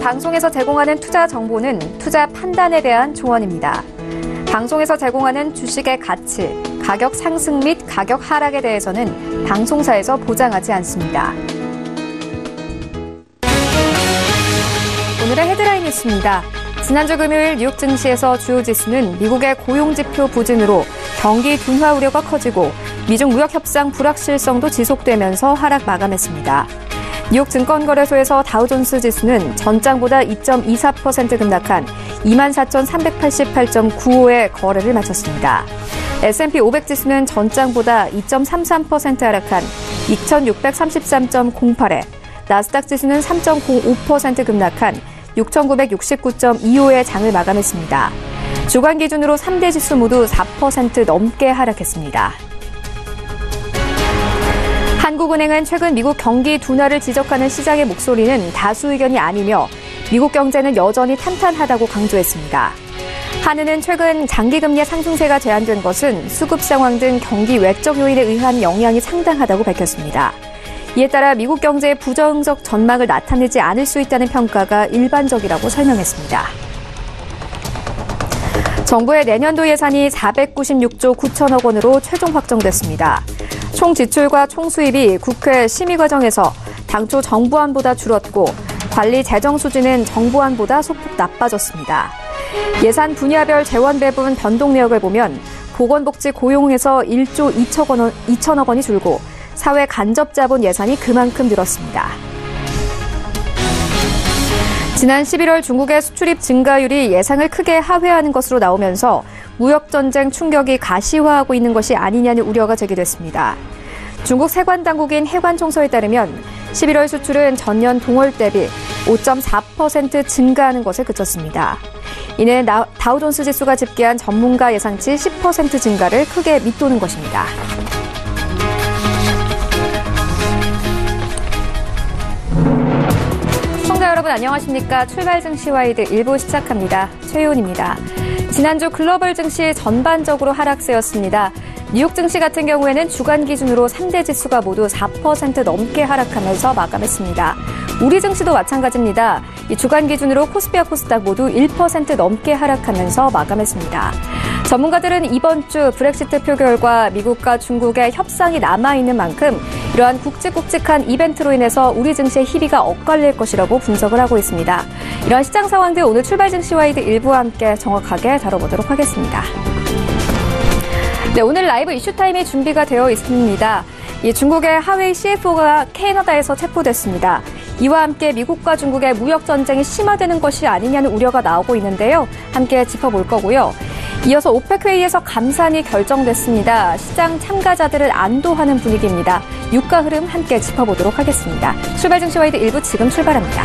방송에서 제공하는 투자 정보는 투자 판단에 대한 조언입니다. 방송에서 제공하는 주식의 가치, 가격 상승 및 가격 하락에 대해서는 방송사에서 보장하지 않습니다. 오늘의 헤드라인 뉴스입니다. 지난주 금요일 뉴욕 증시에서 주요 지수는 미국의 고용지표 부진으로 경기 둔화 우려가 커지고 미중 무역 협상 불확실성도 지속되면서 하락 마감했습니다. 뉴욕 증권거래소에서 다우존스 지수는 전장보다 2.24% 급락한 24,388.95의 거래를 마쳤습니다. S&P 500 지수는 전장보다 2.33% 하락한 2,633.08에 나스닥 지수는 3.05% 급락한 6,969.25의 장을 마감했습니다. 주간 기준으로 3대 지수 모두 4% 넘게 하락했습니다. 한국은행은 최근 미국 경기 둔화를 지적하는 시장의 목소리는 다수 의견이 아니며 미국 경제는 여전히 탄탄하다고 강조했습니다. 한은은 최근 장기금리의 상승세가 제한된 것은 수급 상황 등 경기 외적 요인에 의한 영향이 상당하다고 밝혔습니다. 이에 따라 미국 경제의 부정적 전망을 나타내지 않을 수 있다는 평가가 일반적이라고 설명했습니다. 정부의 내년도 예산이 496조 9천억 원으로 최종 확정됐습니다. 총 지출과 총 수입이 국회 심의 과정에서 당초 정부안보다 줄었고 관리 재정 수준은 정부안보다 소폭 나빠졌습니다. 예산 분야별 재원 배분 변동 내역을 보면 보건복지 고용에서 1조 2천억 원이 줄고 사회 간접 자본 예산이 그만큼 늘었습니다. 지난 11월 중국의 수출입 증가율이 예상을 크게 하회하는 것으로 나오면서 무역전쟁 충격이 가시화하고 있는 것이 아니냐는 우려가 제기됐습니다. 중국 세관당국인 해관총서에 따르면 11월 수출은 전년 동월 대비 5.4% 증가하는 것에 그쳤습니다. 이는 다우존스 지수가 집계한 전문가 예상치 10% 증가를 크게 밑도는 것입니다. 시청자 여러분 안녕하십니까? 출발 증시 와이드 1부 시작합니다. 최희훈입니다. 지난주 글로벌 증시 전반적으로 하락세였습니다. 뉴욕 증시 같은 경우에는 주간 기준으로 3대 지수가 모두 4% 넘게 하락하면서 마감했습니다. 우리 증시도 마찬가지입니다. 이 주간 기준으로 코스피와 코스닥 모두 1% 넘게 하락하면서 마감했습니다. 전문가들은 이번 주 브렉시트 표결과 미국과 중국의 협상이 남아있는 만큼 이러한 굵직굵직한 이벤트로 인해서 우리 증시의 희비가 엇갈릴 것이라고 분석을 하고 있습니다. 이런 시장 상황들 오늘 출발 증시 와이드 1부와 함께 정확하게 다뤄보도록 하겠습니다. 네, 오늘 라이브 이슈타임이 준비가 되어 있습니다. 중국의 하웨이 CFO가 캐나다에서 체포됐습니다. 이와 함께 미국과 중국의 무역 전쟁이 심화되는 것이 아니냐는 우려가 나오고 있는데요. 함께 짚어볼 거고요. 이어서 오펙 회의에서 감산이 결정됐습니다. 시장 참가자들을 안도하는 분위기입니다. 유가 흐름 함께 짚어보도록 하겠습니다. 출발 증시 와이드 1부 지금 출발합니다.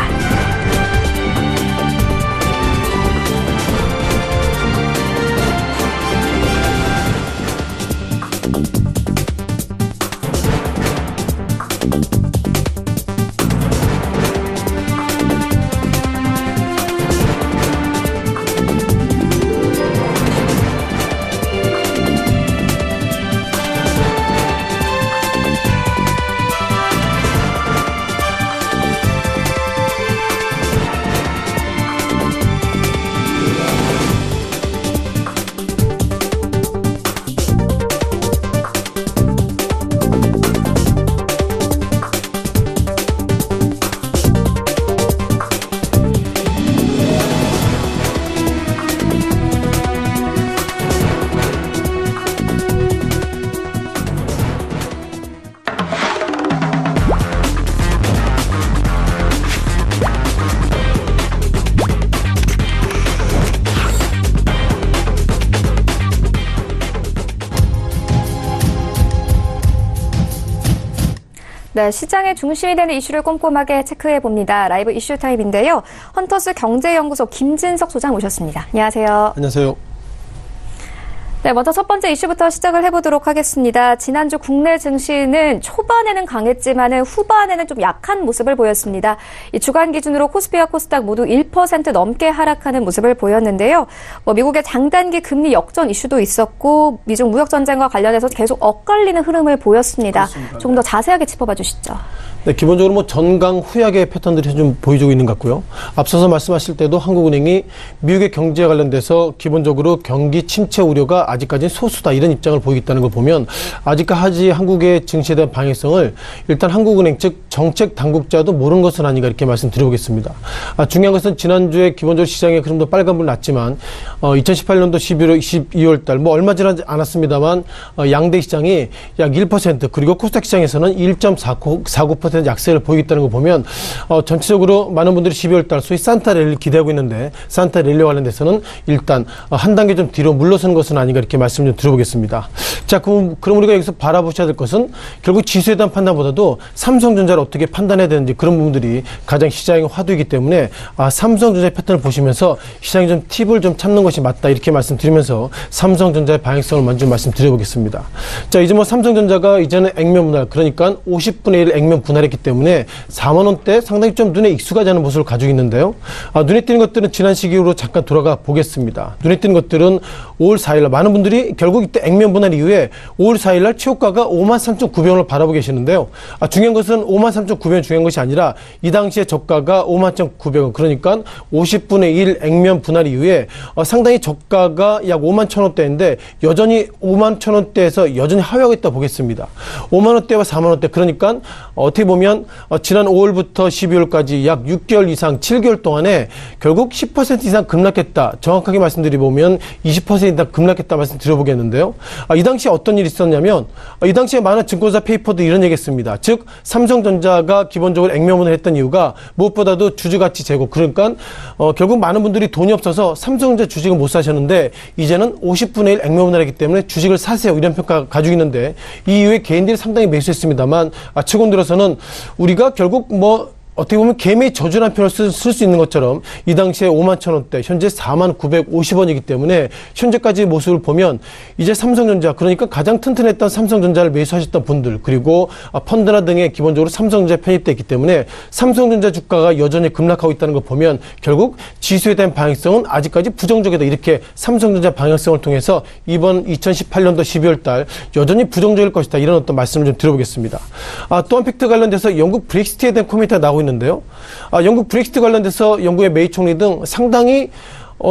네, 시장의 중심이 되는 이슈를 꼼꼼하게 체크해봅니다. 라이브 이슈 타임인데요. 헌터스 경제연구소 김진석 소장 모셨습니다. 안녕하세요. 안녕하세요. 네, 먼저 첫 번째 이슈부터 시작을 해보도록 하겠습니다. 지난주 국내 증시는 초반에는 강했지만 후반에는 좀 약한 모습을 보였습니다. 이 주간 기준으로 코스피와 코스닥 모두 1% 넘게 하락하는 모습을 보였는데요. 미국의 장단기 금리 역전 이슈도 있었고 미중 무역 전쟁과 관련해서 계속 엇갈리는 흐름을 보였습니다. 조금 더 자세하게 짚어봐 주시죠. 네, 기본적으로 뭐 전강 후약의 패턴들이 좀 보여주고 있는 것 같고요. 앞서서 말씀하실 때도 한국은행이 미국의 경제에 관련돼서 기본적으로 경기 침체 우려가 아직까지는 소수다 이런 입장을 보이고 있다는 걸 보면 아직까지 한국의 증시에 대한 방향성을 일단 한국은행 즉 정책 당국자도 모르는 것은 아닌가 이렇게 말씀드려보겠습니다. 중요한 것은 지난주에 기본적으로 시장의 흐름도 빨간불 났지만 2018년도 12월 달 뭐 얼마 지나지 않았습니다만 양대 시장이 약 1% 그리고 코스닥 시장에서는 1.49% 약세를 보이고 있다는 거 보면 전체적으로 많은 분들이 12월 달 소위 산타 랠리를 기대하고 있는데 산타 랠리와 관련돼서는 일단 한 단계 좀 뒤로 물러서는 것은 아닌가 이렇게 말씀 좀 드려보겠습니다. 자, 그럼 우리가 여기서 바라보셔야 될 것은 결국 지수에 대한 판단보다도 삼성전자를 어떻게 판단해야 되는지 그런 부분들이 가장 시장의 화두이기 때문에 삼성전자의 패턴을 보시면서 시장이 좀 팁을 좀 찾는 것이 맞다 이렇게 말씀드리면서 삼성전자의 방향성을 먼저 말씀드려보겠습니다. 자, 이제 뭐 삼성전자가 이제는 액면 분할 그러니까 50분의 1 액면 분할했기 때문에 4만 원대 상당히 좀 눈에 익숙하지 않은 모습을 가지고 있는데요. 눈에 띄는 것들은 지난 시기로 잠깐 돌아가 보겠습니다. 눈에 띄는 것들은 5월 4일날 많은 분들이 결국 이때 액면 분할 이후에 5월 4일날 최고가가 53,900원을 바라보고 계시는데요. 중요한 것은 53,900원 중요한 것이 아니라 이 당시에 저가가 51,900원 그러니까 50분의 1 액면 분할 이후에 상당히 저가가 약 51,000원대인데 여전히 51,000원대에서 여전히 하회하고 있다 보겠습니다. 5만원대와 4만원대 그러니까 어떻게 보면 지난 5월부터 12월까지 약 6개월 이상 7개월 동안에 결국 10% 이상 급락했다. 정확하게 말씀드리면 20% 이상 급락했다 말씀드려보겠는데요. 이 당시에 어떤 일이 있었냐면 이 당시에 많은 증권사 페이퍼도 이런 얘기했습니다. 즉 삼성전자가 기본적으로 액면분을 했던 이유가 무엇보다도 주주가치 제고 그러니까 결국 많은 분들이 돈이 없어서 삼성전자 주식을 못 사셨는데 이제는 50분의 1 액면분을 했기 때문에 주식을 사세요. 이런 평가 가지고 있는데 이 이후에 개인들이 상당히 매수했습니다만 최근 들어서는 우리가 결국 뭐 어떻게 보면 개미의 저주라는 표현을 쓸 수 있는 것처럼 이 당시에 51,000원대 현재 49,950원이기 때문에 현재까지 모습을 보면 이제 삼성전자 그러니까 가장 튼튼했던 삼성전자를 매수하셨던 분들 그리고 펀드나 등에 기본적으로 삼성전자에 편입되어 있기 때문에 삼성전자 주가가 여전히 급락하고 있다는 걸 보면 결국 지수에 대한 방향성은 아직까지 부정적이다 이렇게 삼성전자 방향성을 통해서 이번 2018년도 12월 달 여전히 부정적일 것이다 이런 어떤 말씀을 좀 드려보겠습니다. 또한 팩트 관련돼서 영국 브렉시트에 대한 코멘트가 나오고 있는데요. 영국 브렉시트 관련돼서 영국의 메이 총리 등 상당히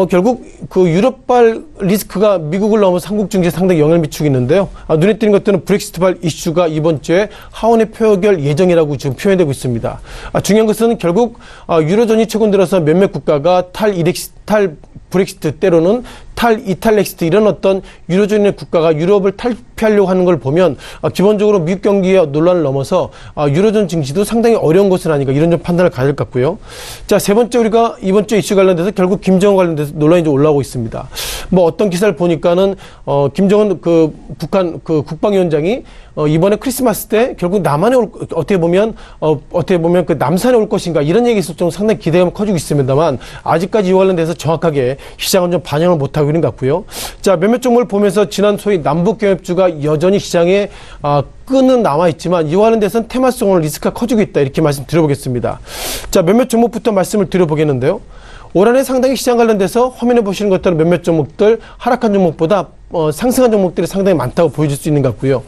결국 그 유럽발 리스크가 미국을 넘어서 한국 증시에 상당히 영향을 미치고 있는데요. 눈에 띄는 것들은 브렉시트발 이슈가 이번 주에 하원에 표결 예정이라고 지금 표현되고 있습니다. 중요한 것은 결국 유로존이 최근 들어서 몇몇 국가가 탈 브렉시트 때로는 이탈렉시트 이런 어떤 유로존의 국가가 유럽을 탈피하려고 하는 걸 보면 기본적으로 미국 경기의 논란을 넘어서 유로존 증시도 상당히 어려운 것은 아닌가 이런 좀 판단을 가질 것 같고요. 자, 세 번째 우리가 이번 주 이슈 관련돼서 결국 김정은 관련돼서 논란이 좀 올라오고 있습니다. 뭐 어떤 기사를 보니까는 김정은 그 북한 그 국방위원장이 이번에 크리스마스 때 결국 남한에 어떻게 보면 그 남산에 올 것인가 이런 얘기 있을 정도로 상당히 기대감이 커지고 있습니다만 아직까지 이 관련돼서 정확하게 시장은 좀 반영을 못하고 있는 것 같고요. 자, 몇몇 종목을 보면서 지난 소위 남북경협주가 여전히 시장에 끈은 남아있지만 이와 관련돼서는 테마성으로 리스크가 커지고 있다 이렇게 말씀드려보겠습니다. 자, 몇몇 종목부터 말씀을 드려보겠는데요. 올 한해 상당히 시장 관련돼서 화면에 보시는 것처럼 몇몇 종목들 하락한 종목보다 상승한 종목들이 상당히 많다고 보여줄 수 있는 것 같고요.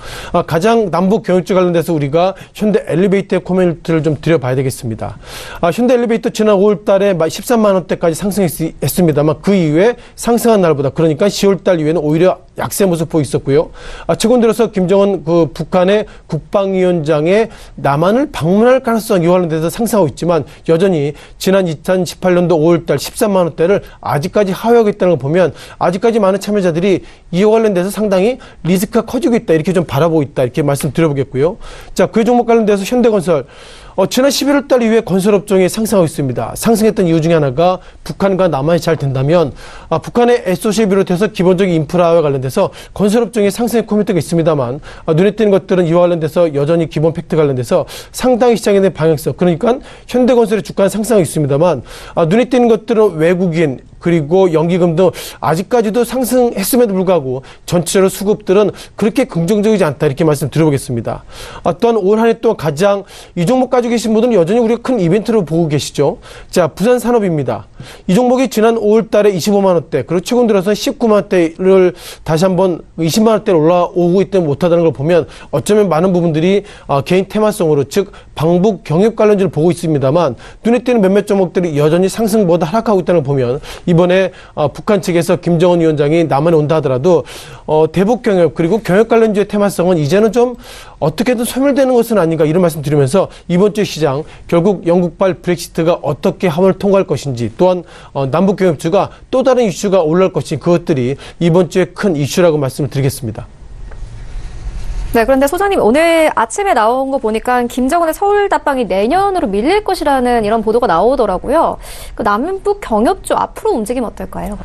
가장 남북 경협주 관련돼서 우리가 현대 엘리베이터의 코멘트를 좀 드려봐야 되겠습니다. 현대 엘리베이터 지난 5월 달에 13만 원대까지 상승했습니다만 그 이후에 상승한 날보다 그러니까 10월 달 이후에는 오히려 약세 모습 보이고 있었고요. 최근 들어서 김정은 그 북한의 국방위원장의 남한을 방문할 가능성이 관련돼서 상승하고 있지만 여전히 지난 2018년도 5월 달 13만 원대를 아직까지 하회하고 있다는 걸 보면 아직까지 많은 참여자들이 이와 관련돼서 상당히 리스크가 커지고 있다 이렇게 좀 바라보고 있다 이렇게 말씀드려보겠고요. 자, 그 종목 관련돼서 현대건설 지난 11월 달 이후에 건설업종이 상승하고 있습니다. 상승했던 이유 중에 하나가 북한과 남한이 잘 된다면 북한의 SOC를 비롯해서 기본적인 인프라와 관련돼서 건설업종의 상승의 코멘트가 있습니다만 눈에 띄는 것들은 이와 관련돼서 여전히 기본 팩트 관련돼서 상당히 시장에 대한 방향성 그러니까 현대건설의 주가는 상승하고 있습니다만 눈에 띄는 것들은 외국인 그리고 연기금도 아직까지도 상승했음에도 불구하고 전체적으로 수급들은 그렇게 긍정적이지 않다 이렇게 말씀드려보겠습니다. 또한 올 한 해 또 가장 이 종목 가지고 계신 분들은 여전히 우리가 큰 이벤트로 보고 계시죠. 자, 부산산업입니다. 이 종목이 지난 5월 달에 25만 원대, 그리고 최근 들어서 19만 원대를 다시 한번 20만 원대로 올라오고 있다 못하다는 걸 보면 어쩌면 많은 부분들이 개인 테마성으로, 즉 방북 경협 관련주를 보고 있습니다만 눈에 띄는 몇몇 종목들이 여전히 상승보다 하락하고 있다는 걸 보면 이번에 북한 측에서 김정은 위원장이 남한에 온다 하더라도 대북 경협 그리고 경협 관련주의 테마성은 이제는 좀 어떻게든 소멸되는 것은 아닌가 이런 말씀 드리면서 이번 주 시장 결국 영국발 브렉시트가 어떻게 함을 통과할 것인지, 또한 남북 경협주가 또 다른 이슈가 올라올 것인지, 그것들이 이번 주에 큰 이슈라고 말씀을 드리겠습니다. 네, 그런데 소장님 오늘 아침에 나온 거 보니까 김정은의 서울 답방이 내년으로 밀릴 것이라는 이런 보도가 나오더라고요. 그 남북 경협주 앞으로 움직이면 어떨까요?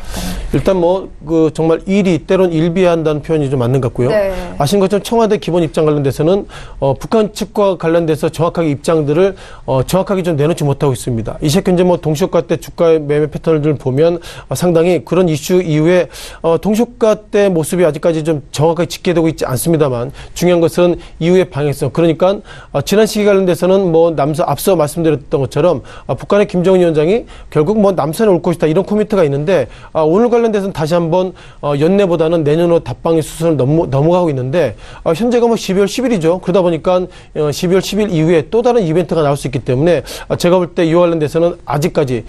그렇다면. 일단 정말 일이 때론 일비한다는 표현이 좀 맞는 것 같고요. 네. 아신 것처럼 청와대 기본 입장 관련돼서는 북한 측과 관련돼서 정확하게 입장들을 정확하게 좀 내놓지 못하고 있습니다. 이 시각 현재 동시효과 때 주가의 매매 패턴을 보면 상당히 그런 이슈 이후에 동시효과 때 모습이 아직까지 좀 정확하게 집계되고 있지 않습니다만, 중요한 것은 이후의 방향성. 그러니까 지난 시기 관련돼서는 앞서 말씀드렸던 것처럼 북한의 김정은 위원장이 결국 남산에 올 것이다 이런 코멘트가 있는데, 오늘 관련돼서는 다시 한번 연내보다는 내년으로 답방의 수순을 넘어가고 있는데, 현재가 12월 10일이죠. 그러다 보니까 12월 10일 이후에 또 다른 이벤트가 나올 수 있기 때문에 제가 볼 때 이와 관련돼서는 아직까지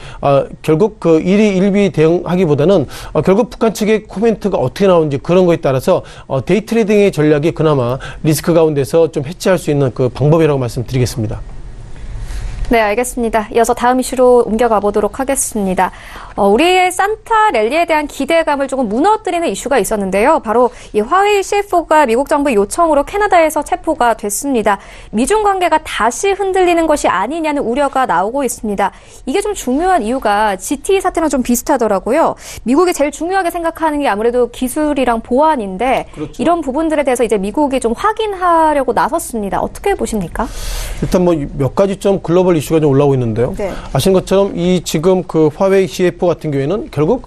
결국 그 일비 대응하기보다는 결국 북한 측의 코멘트가 어떻게 나오는지 그런 거에 따라서 데이 트레이딩의 전략이 그나마 리스크 가운데서 좀 해치할 수 있는 그 방법이라고 말씀드리겠습니다. 네, 알겠습니다. 이어서 다음 이슈로 옮겨가 보도록 하겠습니다. 우리의 산타 랠리에 대한 기대감을 조금 무너뜨리는 이슈가 있었는데요. 바로 이 화웨이 CFO가 미국 정부의 요청으로 캐나다에서 체포가 됐습니다. 미중 관계가 다시 흔들리는 것이 아니냐는 우려가 나오고 있습니다. 이게 좀 중요한 이유가 GT 사태랑 좀 비슷하더라고요. 미국이 제일 중요하게 생각하는 게 아무래도 기술이랑 보안인데, 그렇죠. 이런 부분들에 대해서 이제 미국이 좀 확인하려고 나섰습니다. 어떻게 보십니까? 일단 몇 가지 좀 글로벌 이슈가 좀 올라오고 있는데요. 네. 아신 것처럼 이 지금 그 화웨이 CFO 같은 경우에는 결국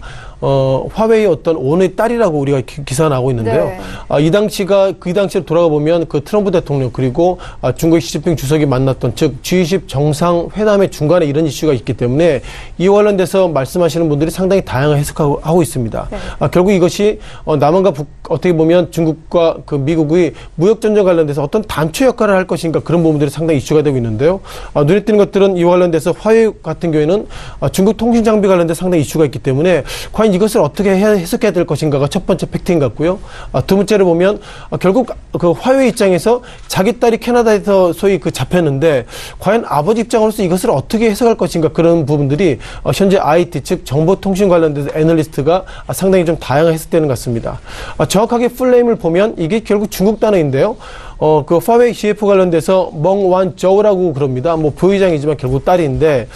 화웨이 어떤 오너의 딸이라고 우리가 기사가 나오고 있는데요. 네. 그 당시에 돌아가 보면 그 트럼프 대통령 그리고 중국의 시진핑 주석이 만났던, 즉 G20 정상회담의 중간에 이런 이슈가 있기 때문에 이와 관련돼서 말씀하시는 분들이 상당히 다양한 해석하고 있습니다. 네. 결국 이것이 남한과 어떻게 보면 중국과 그 미국의 무역전쟁 관련돼서 어떤 단초 역할을 할 것인가, 그런 부분들이 상당히 이슈가 되고 있는데요. 눈에 띄는 것들은 이와 관련돼서 화웨이 같은 경우에는 중국 통신 장비 관련돼서 상당히 이슈가 있기 때문에 과연 이것을 어떻게 해석해야 될 것인가가 첫 번째 팩트인 것 같고요. 두 번째로 보면 결국 그 화웨이 입장에서 자기 딸이 캐나다에서 소위 잡혔는데 과연 아버지 입장으로서 이것을 어떻게 해석할 것인가, 그런 부분들이 현재 IT 즉 정보통신 관련돼서 애널리스트가 상당히 좀 다양하게 해석되는 것 같습니다. 정확하게 풀네임을 보면 이게 결국 중국 단어인데요. 그 화웨이 CF 관련돼서 멍완저우라고 그럽니다. 부의장이지만 결국 딸인데,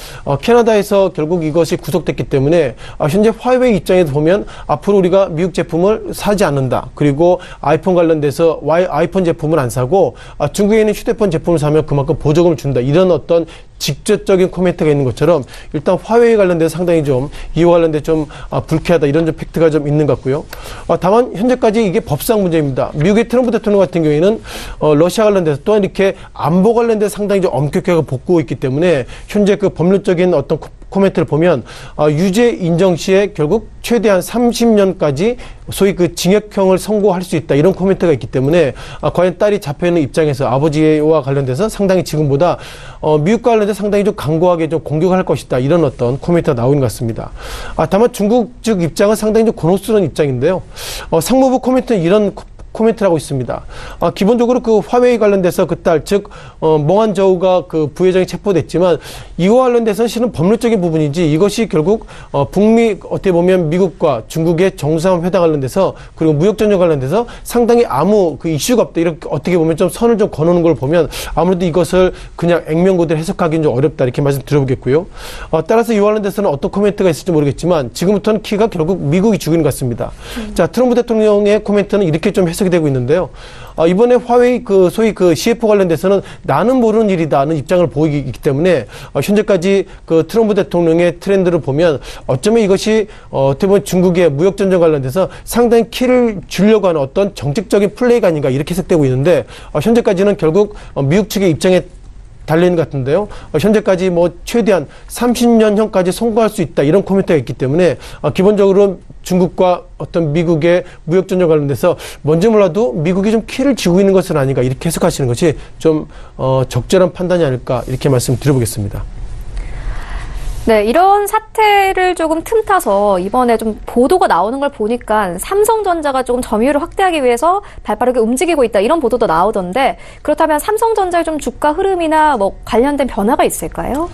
캐나다에서 결국 이것이 구속됐기 때문에 현재 화웨이 입장에서 보면 앞으로 우리가 미국 제품을 사지 않는다. 그리고 아이폰 관련돼서 아이폰 제품을 안 사고 중국에 있는 휴대폰 제품을 사면 그만큼 보조금을 준다. 이런 어떤 직접적인 코멘트가 있는 것처럼 일단 화웨이 관련돼서 상당히 좀 이와 관련돼 좀 불쾌하다, 이런 좀 팩트가 좀 있는 것 같고요. 다만 현재까지 이게 법상 문제입니다. 미국의 트럼프 대통령 같은 경우에는 러시아 관련돼서 또한 이렇게 안보 관련돼서 상당히 좀 엄격하게 복구하고 있기 때문에 현재 그 법률적인 어떤 코멘트를 보면 유죄 인정 시에 결국 최대한 30년까지 소위 그 징역형을 선고할 수 있다, 이런 코멘트가 있기 때문에 과연 딸이 잡혀있는 입장에서 아버지와 관련돼서 상당히 지금보다 미국과 관련돼서 상당히 좀 강고하게 좀 공격할 것이다, 이런 어떤 코멘트가 나오는 것 같습니다. 다만 중국 측 입장은 상당히 좀 곤혹스러운 입장인데요. 상무부 코멘트는 이런 코멘트를 하고 있습니다. 기본적으로 그 화웨이 관련돼서 그 딸, 즉 멍완저우가 그 부회장이 체포됐지만 이와 관련돼서는 실은 법률적인 부분이지, 이것이 결국 북미 어떻게 보면 미국과 중국의 정상회담 관련돼서 그리고 무역전쟁 관련돼서 상당히 아무 그 이슈가 없다, 이렇게 어떻게 보면 좀 선을 좀 거놓는 걸 보면 아무래도 이것을 그냥 액면 그대로 해석하기는 좀 어렵다, 이렇게 말씀드려보겠고요. 따라서 이와 관련돼서는 어떤 코멘트가 있을지 모르겠지만 지금부터는 키가 결국 미국이 죽이는 것 같습니다. 자, 트럼프 대통령의 코멘트는 이렇게 좀 해석이 되고 있는데요. 이번에 화웨이 소위 CFO 관련돼서는 나는 모르는 일이다는 입장을 보이기 때문에 현재까지 트럼프 대통령의 트렌드를 보면 어쩌면 이것이 어떻게 보면 중국의 무역 전쟁 관련돼서 상당히 키를 주려고 하는 어떤 정책적인 플레이가 아닌가 이렇게 해석되고 있는데 현재까지는 결국 미국 측의 입장에 달리는 것 같은데요. 현재까지 최대한 30년형까지 송구할 수 있다 이런 코멘트가 있기 때문에 기본적으로 중국과 어떤 미국의 무역 전쟁 관련돼서 뭔지 몰라도 미국이 좀 키를 쥐고 있는 것은 아닌가 이렇게 해석하시는 것이 좀 적절한 판단이 아닐까 이렇게 말씀드려보겠습니다. 네, 이런 사태를 조금 틈타서 이번에 좀 보도가 나오는 걸 보니까 삼성전자가 조금 점유율을 확대하기 위해서 발빠르게 움직이고 있다 이런 보도도 나오던데 그렇다면 삼성전자의 좀 주가 흐름이나 관련된 변화가 있을까요?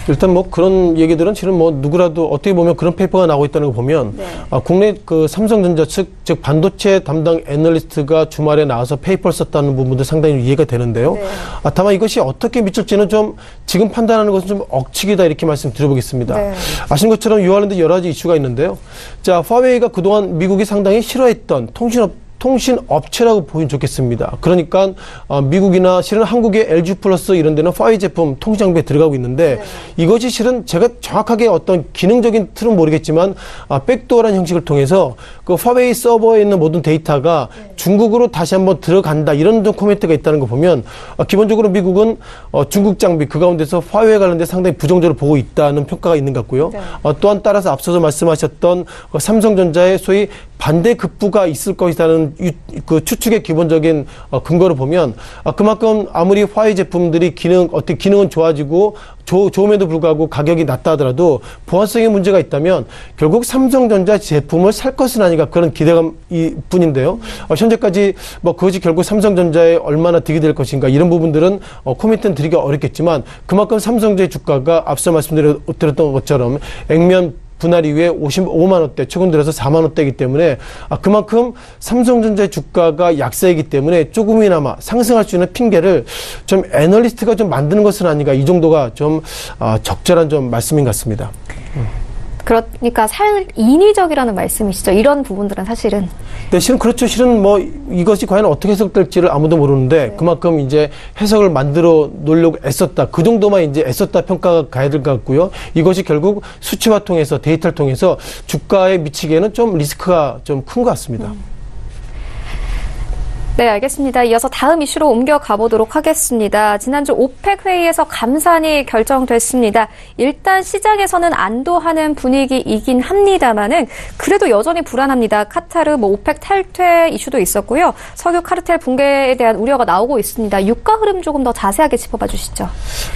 일단 그런 얘기들은 실은 누구라도 어떻게 보면 그런 페이퍼가 나오고 있다는 걸 보면 네. 국내 삼성전자 즉 반도체 담당 애널리스트가 주말에 나와서 페이퍼를 썼다는 부분도 상당히 이해가 되는데요. 네. 다만 이것이 어떻게 미칠지는 좀 지금 판단하는 것은 좀 억측이다 이렇게 말씀드려보겠습니다. 네. 아시는 것처럼 이와 관련된 여러 가지 이슈가 있는데요. 자, 화웨이가 그동안 미국이 상당히 싫어했던 통신업체라고 보이면 좋겠습니다. 그러니까 미국이나 실은 한국의 LG 플러스 이런 데는 화웨이 제품 통신장비에 들어가고 있는데 네. 이것이 실은 제가 정확하게 어떤 기능적인 틀은 모르겠지만 백도어라는 형식을 통해서 그 화웨이 서버에 있는 모든 데이터가 네. 중국으로 다시 한번 들어간다 이런 좀 코멘트가 있다는 거 보면 기본적으로 미국은 중국 장비 그 가운데서 화웨이 관련돼 상당히 부정적으로 보고 있다는 평가가 있는 것 같고요. 네. 또한 따라서 앞서서 말씀하셨던 삼성전자의 소위 반대급부가 있을 것이라는 그 추측의 기본적인 근거를 보면 그만큼 아무리 화웨이 제품들이 기능은 좋아지고 좋음에도 불구하고 가격이 낮다 하더라도 보안성에 문제가 있다면 결국 삼성전자 제품을 살 것은 아닌가 그런 기대감이 뿐인데요. 현재까지 그것이 결국 삼성전자에 얼마나 득이 될 것인가 이런 부분들은 코멘트는 드리기 어렵겠지만 그만큼 삼성전자의 주가가 앞서 말씀드렸던 것처럼 액면 분할 이후에 55만 원대, 최근 들어서 4만 원대이기 때문에 그만큼 삼성전자의 주가가 약세이기 때문에 조금이나마 상승할 수 있는 핑계를 좀 애널리스트가 좀 만드는 것은 아닌가 이 정도가 좀 적절한 좀 말씀인 것 같습니다. 그러니까 인위적이라는 말씀이시죠. 이런 부분들은 사실은. 네, 실은 그렇죠. 실은 이것이 과연 어떻게 해석될지를 아무도 모르는데 네. 그만큼 이제 해석을 만들어 놓으려고 애썼다. 그 정도만 이제 애썼다 평가가 가야 될 것 같고요. 이것이 결국 수치화 통해서 데이터를 통해서 주가에 미치기에는 좀 리스크가 좀 큰 것 같습니다. 네, 알겠습니다. 이어서 다음 이슈로 옮겨가 보도록 하겠습니다. 지난주 오펙 회의에서 감산이 결정됐습니다. 일단 시장에서는 안도하는 분위기이긴 합니다만은 그래도 여전히 불안합니다. 카타르 오펙 탈퇴 이슈도 있었고요. 석유 카르텔 붕괴에 대한 우려가 나오고 있습니다. 유가 흐름 조금 더 자세하게 짚어봐 주시죠.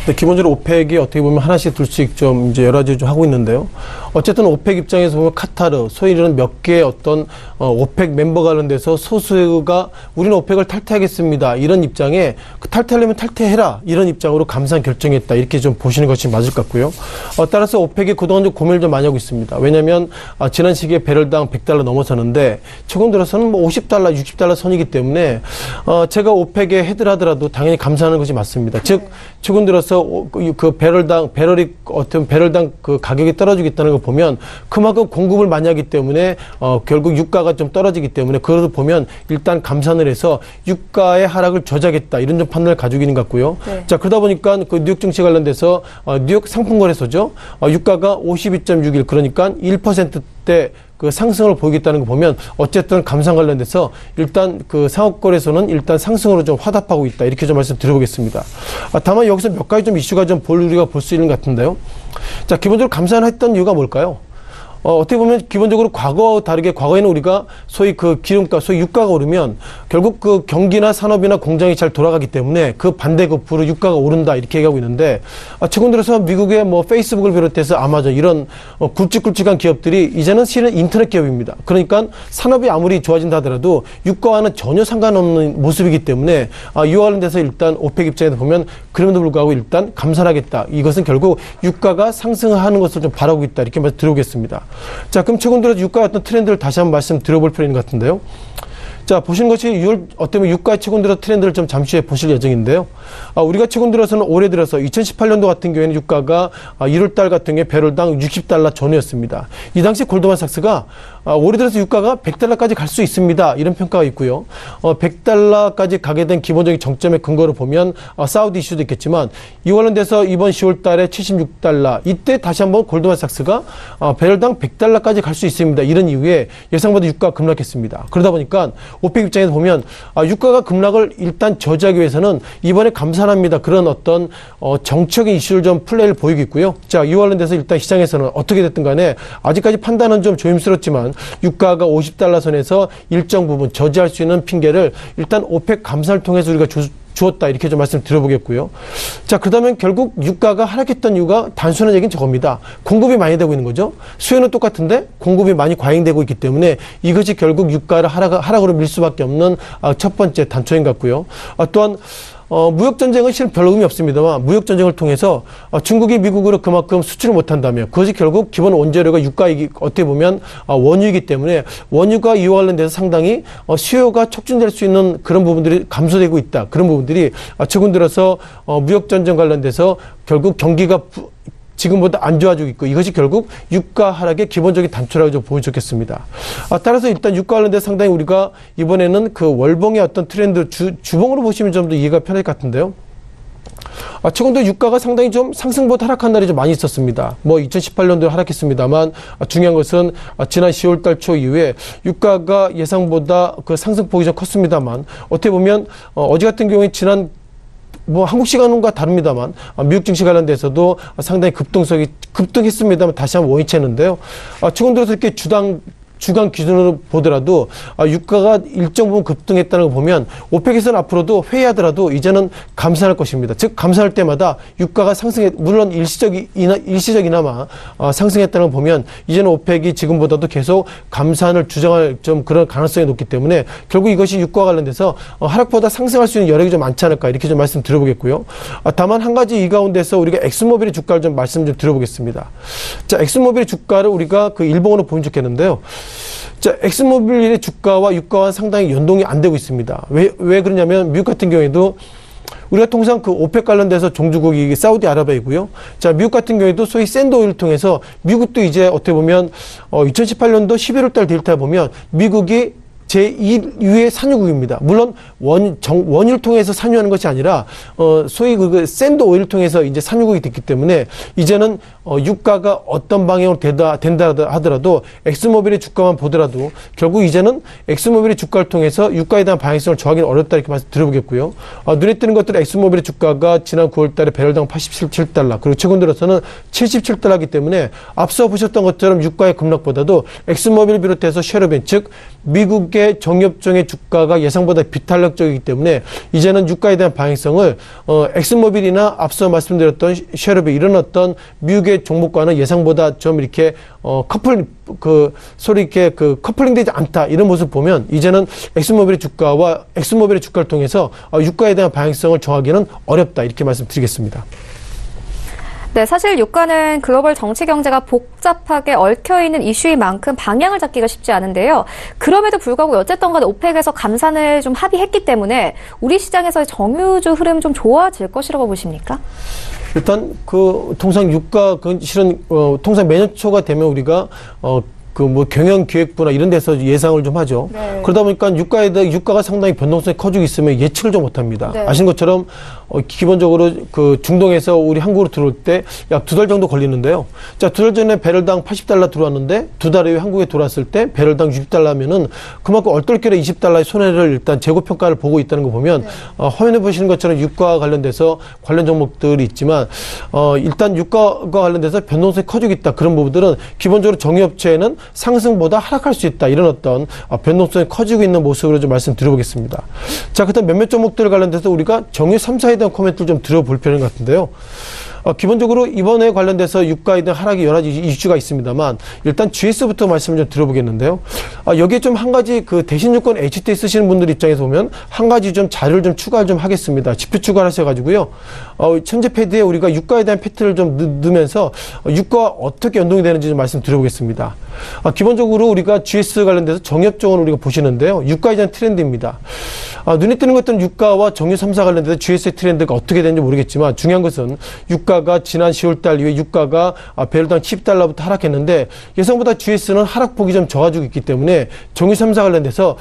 네, 기본적으로 오펙이 어떻게 보면 하나씩 둘씩 좀 이제 여러 가지 좀 하고 있는데요. 어쨌든 오펙 입장에서 보면 카타르, 소위 이런 몇 개의 어떤 오펙 멤버 관련돼서 소수가 우리는 오펙을 탈퇴하겠습니다. 이런 입장에 탈퇴하려면 탈퇴해라. 이런 입장으로 감산 결정했다. 이렇게 좀 보시는 것이 맞을 것 같고요. 따라서 오펙이 그동안 좀 고민을 좀 많이 하고 있습니다. 왜냐하면 지난 시기에 배럴당 $100 넘어서는데 최근 들어서는 $50, $60 선이기 때문에 제가 오펙에 헤드를 하더라도 당연히 감산하는 것이 맞습니다. 즉 최근 들어서 배럴이 어떤 배럴당 그 가격이 떨어지겠다는 걸 보면 그만큼 공급을 많이 하기 때문에 결국 유가가 좀 떨어지기 때문에 그걸 보면 일단 감산을 해서 유가의 하락을 저지하겠다 이런 좀 판단을 가지고 있는 것 같고요. 네. 자, 그러다 보니까 그 뉴욕 증시 관련돼서 뉴욕 상품거래소죠. 유가가 52.61 그러니까 1%대 그 상승을 보이겠다는 거 보면 어쨌든 감산 관련돼서 일단 그 상업거래소는 일단 상승으로 좀 화답하고 있다 이렇게 좀 말씀드려보겠습니다. 다만 여기서 몇 가지 좀 이슈가 좀 우리가 볼 수 있는 것 같은데요. 자, 기본적으로 감산을 했던 이유가 뭘까요? 어떻게 보면 기본적으로 과거와 다르게 과거에는 우리가 소위 그 기름값, 소위 유가가 오르면 결국 그 경기나 산업이나 공장이 잘 돌아가기 때문에 그 반대급부로 유가가 오른다 이렇게 얘기하고 있는데 최근 들어서 미국의 페이스북을 비롯해서 아마존 이런 굵직굵직한 기업들이 이제는 실은 인터넷 기업입니다. 그러니까 산업이 아무리 좋아진다 하더라도 유가와는 전혀 상관없는 모습이기 때문에 이와 관련돼서 일단 오펙 입장에서 보면 그럼에도 불구하고 일단 감산하겠다. 이것은 결국 유가가 상승하는 것을 좀 바라고 있다 이렇게 말씀드리겠습니다. 자, 그럼 최근 들어 유가의 어떤 트렌드를 다시 한번 말씀드려볼 필요가 있는 것 같은데요. 자, 보시는 것이 어떻게 보면 유가의 최근 들어 트렌드를 좀 잠시 후에 보실 예정인데요. 우리가 최근 들어서는 올해 들어서 2018년도 같은 경우에는 유가가 1월달 같은 경우에 배럴당 $60 전후였습니다. 이 당시 골드만삭스가 올해 들어서 유가가 100달러까지 갈 수 있습니다. 이런 평가가 있고요. 100달러까지 가게 된 기본적인 정점의 근거를 보면 사우디 이슈도 있겠지만 이와 관련돼서 이번 10월 달에 76달러 이때 다시 한번 골드만삭스가 배럴당 100달러까지 갈 수 있습니다. 이런 이유에 예상보다 유가가 급락했습니다. 그러다 보니까 오펙 입장에서 보면 유가가 급락을 일단 저지하기 위해서는 이번에 감산합니다. 그런 어떤 정책의 이슈를 좀 플레이를 보이고 있고요. 자, 이와 관련돼서 일단 시장에서는 어떻게 됐든 간에 아직까지 판단은 좀 조심스럽지만 유가가 50달러 선에서 일정 부분 저지할 수 있는 핑계를 일단 오펙 감산을 통해서 우리가 주었다. 이렇게 좀 말씀 드려보겠고요. 자, 그러면 결국 유가가 하락했던 이유가 단순한 얘기는 저겁니다. 공급이 많이 되고 있는 거죠. 수요는 똑같은데 공급이 많이 과잉되고 있기 때문에 이것이 결국 유가를 하락으로 밀 수밖에 없는 첫 번째 단초인 것 같고요. 또한 무역전쟁은 실은 별 의미 없습니다만 무역전쟁을 통해서 중국이 미국으로 그만큼 수출을 못한다면 그것이 결국 기본 원재료가 유가이기 어떻게 보면 원유이기 때문에 원유가 이와 관련돼서 상당히 수요가 촉진될 수 있는 그런 부분들이 감소되고 있다. 그런 부분들이 최근 들어서 무역전쟁 관련돼서 결국 경기가 지금보다 안 좋아지고 있고 이것이 결국 유가 하락의 기본적인 단초라고 좀 보여줬겠습니다. 따라서 일단 유가 관련돼서 상당히 우리가 이번에는 그 월봉의 어떤 트렌드 주봉으로 보시면 좀 더 이해가 편할 것 같은데요. 최근도 유가가 상당히 좀 상승보다 하락한 날이 좀 많이 있었습니다. 2018년도에 하락했습니다만 중요한 것은 지난 10월 달 초 이후에 유가가 예상보다 그 상승폭이 좀 컸습니다만 어떻게 보면 어제 같은 경우에 지난 한국 시간과 다릅니다만 미국 증시 관련돼서도 상당히 급등했습니다만 다시 한번 원위치했는데요. 최근 들어서 이렇게 주간 기준으로 보더라도 유가가 일정 부분 급등했다는 걸 보면 오펙에서는 앞으로도 회의하더라도 이제는 감산할 것입니다. 즉 감산할 때마다 유가가 물론 일시적이나마 상승했다는 걸 보면 이제는 오펙이 지금보다도 계속 감산을 주장할 좀 그런 가능성이 높기 때문에 결국 이것이 유가와 관련돼서 하락보다 상승할 수 있는 여력이 좀 많지 않을까 이렇게 좀 말씀 드려보겠고요. 다만 한 가지 이 가운데서 우리가 엑슨모빌의 주가를 좀 말씀 좀 드려보겠습니다. 자, 엑슨모빌의 주가를 우리가 그 일봉으로 보면 좋겠는데요. 자, 엑슨모빌의 주가와 유가와 상당히 연동이 안 되고 있습니다. 왜 그러냐면 미국 같은 경우에도 우리가 통상 그 오펙 관련돼서 종주국이 사우디아라비아이고요. 자, 미국 같은 경우에도 소위 샌드 오일을 통해서 미국도 이제 어떻게 보면 2018년도 11월 달 데이터 보면 미국이 제2위의 산유국입니다. 물론 원유를 통해서 산유하는 것이 아니라 소위 그 샌드 오일을 통해서 이제 산유국이 됐기 때문에 이제는 유가가 어떤 방향으로 된다 하더라도 엑슨모빌의 주가만 보더라도 결국 이제는 엑슨모빌의 주가를 통해서 유가에 대한 방향성을 정하기는 어렵다 이렇게 말씀 드려보겠고요. 눈에 띄는 것들은 엑슨모빌의 주가가 지난 9월 달에 배럴당 87달러 그리고 최근 들어서는 77달러이기 때문에 앞서 보셨던 것처럼 유가의 급락보다도 엑슨모빌을 비롯해서 쉐어벤 즉 미국의 정유업종의 주가가 예상보다 비탄력적이기 때문에 이제는 유가에 대한 방향성을 엑슨모빌이나 앞서 말씀드렸던 쉐어벤 이런 어떤 미국의 종목과는 예상보다 좀 이렇게 커플링되지 않다 이런 모습 보면 이제는 엑슨모빌의 주가를 통해서 유가에 대한 방향성을 정하기는 어렵다 이렇게 말씀드리겠습니다. 네, 사실 유가는 글로벌 정치 경제가 복잡하게 얽혀있는 이슈인 만큼 방향을 잡기가 쉽지 않은데요. 그럼에도 불구하고 어쨌든 간에 오펙에서 감산을 좀 합의했기 때문에 우리 시장에서의 정유주 흐름 좀 좋아질 것이라고 보십니까? 일단 통상 유가 실은 통상 매년 초가 되면 우리가 경영기획부나 이런 데서 예상을 좀 하죠. 네. 그러다 보니까 유가가 상당히 변동성이 커지고 있으면 예측을 좀 못합니다. 네. 아신 것처럼 기본적으로 중동에서 우리 한국으로 들어올 때 약 2달 정도 걸리는데요. 자, 2달 전에 배럴당 80달러 들어왔는데 2달 후에 한국에 들어왔을 때 배럴당 60달러면은 그만큼 얼떨결에 20달러의 손해를 일단 재고평가를 보고 있다는 거 보면 네. 화면에 보시는 것처럼 유가와 관련돼서 관련 종목들이 있지만 일단 유가와 관련돼서 변동성이 커지고 있다. 그런 부분들은 기본적으로 정유업체에는 상승보다 하락할 수 있다. 이런 어떤 변동성이 커지고 있는 모습으로 좀 말씀드려보겠습니다. 자, 그다음 몇몇 종목들 관련돼서 우리가 정유 3사에 대한 코멘트를 좀 드려볼 필요가 있는 것 같은데요. 기본적으로 이번에 관련돼서 유가에 대한 하락이 여러 가지 이슈가 있습니다만 일단 GS부터 말씀을 좀 드려보겠는데요. 여기에 좀 한 가지 대신유권 HT 쓰시는 분들 입장에서 보면 한 가지 좀 자료를 좀 추가를 좀 하겠습니다. 지표 추가를 하셔가지고요. 현재 패드에 우리가 유가에 대한 팩트를 좀 넣으면서 유가와 어떻게 연동이 되는지 좀 말씀드려보겠습니다. 기본적으로 우리가 GS 관련돼서 정협종을 우리가 보시는데요. 유가에 대한 트렌드입니다. 눈에 띄는 것들은 유가와 정유 3사 관련돼서 GS의 트렌드가 어떻게 되는지 모르겠지만 중요한 것은 유가가 지난 10월달 이후에 유가가 배럴당 10달러부터 하락했는데 예상보다 GS는 하락폭이 좀 적어지고 있기 때문에 정유 3사 관련돼서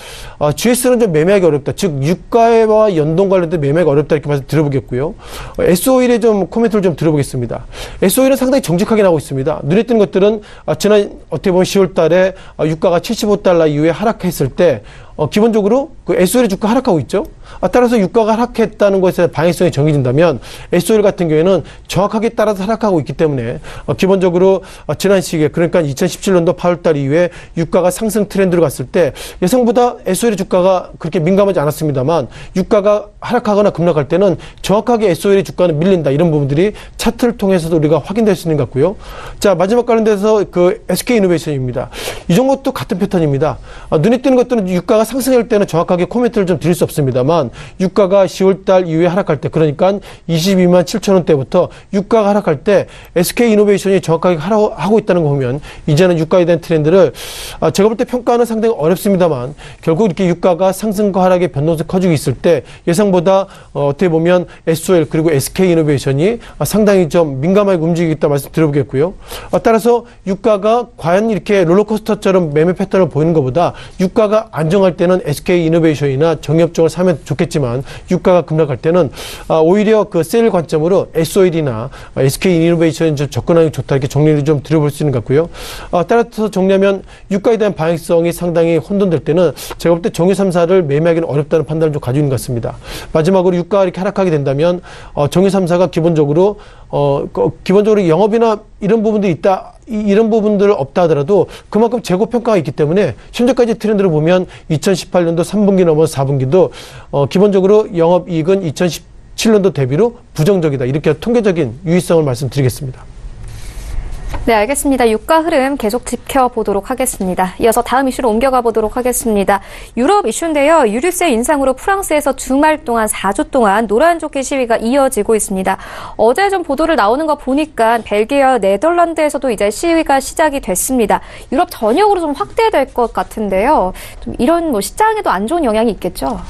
GS는 좀 매매하기 어렵다. 즉 유가와 연동 관련돼 매매하기 어렵다 이렇게 말씀 드려보겠고요. S-오일의 좀 코멘트를 좀 들어보겠습니다. S-오일은 상당히 정직하게 나오고 있습니다. 눈에 띄는 것들은 지난 어떻게 보면 10월달에 유가가 75달러 이후에 하락했을 때 기본적으로 그 S-오일의 주가 하락하고 있죠. 따라서 유가가 하락했다는 것에 방향성이 정해진다면 S-오일 같은 경우에는 정확하게 따라서 하락하고 있기 때문에 기본적으로 지난 시기에 그러니까 2017년도 8월달 이후에 유가가 상승 트렌드로 갔을 때 예상보다 S-오일의 주가가 그렇게 민감하지 않았습니다만 유가가 하락하거나 급락할 때는 정확하게 S-오일의 주가는 밀린다. 이런 부분들이 차트를 통해서도 우리가 확인될 수 있는 것 같고요. 자, 마지막 관련돼서 그 SK이노베이션입니다. 이 종목도 같은 패턴입니다. 눈에 띄는 것들은 유가가 상승할 때는 정확하게 코멘트를 좀 드릴 수 없습니다만 유가가 10월달 이후에 하락할 때 그러니까 22만 7천 원대부터 유가가 하락할 때 SK이노베이션이 정확하게 하고 있다는 거 보면 이제는 유가에 대한 트렌드를 제가 볼 때 평가는 상당히 어렵습니다만 결국 이렇게 유가가 상승과 하락의 변동성이 커지고 있을 때 예상보다 어떻게 보면 S-오일 그리고 SK이노베이션이 상당히 좀 민감하게 움직이고 있다 말씀 드려보겠고요. 따라서 유가가 과연 이렇게 롤러코스터처럼 매매 패턴을 보이는 것보다 유가가 안정할 때는 SK이노베이션이나 정협종을 사면 좋겠지만 유가가 급락할 때는 오히려 그 셀 관점으로 S-오일이나 SK이노베이션이 좀 접근하기 좋다 이렇게 정리를 좀 드려볼 수 있는 것 같고요. 따라서 정리하면 유가에 대한 방향성이 상당히 혼돈될 때는 제가 볼 때 정유 3사를 매매하기는 어렵다는 판단을 좀 가지고 있는 것 같습니다. 마지막으로 유가가 이렇게 하락하게 된다면 정유 3사가 기본적으로 영업이나 이런 부분들이 있다. 이런 부분들 없다 하더라도 그만큼 재고 평가가 있기 때문에 현재까지 트렌드를 보면 2018년도 3분기 넘어서 4분기도 기본적으로 영업이익은 2017년도 대비로 부정적이다. 이렇게 통계적인 유의성을 말씀드리겠습니다. 네, 알겠습니다. 유가 흐름 계속 지켜보도록 하겠습니다. 이어서 다음 이슈로 옮겨가 보도록 하겠습니다. 유럽 이슈인데요. 유류세 인상으로 프랑스에서 주말 동안 4주 동안 노란조끼 시위가 이어지고 있습니다. 어제 좀 보도를 나오는 거 보니까 벨기에와 네덜란드에서도 이제 시위가 시작이 됐습니다. 유럽 전역으로 좀 확대될 것 같은데요. 좀 이런 시장에도 안 좋은 영향이 있겠죠?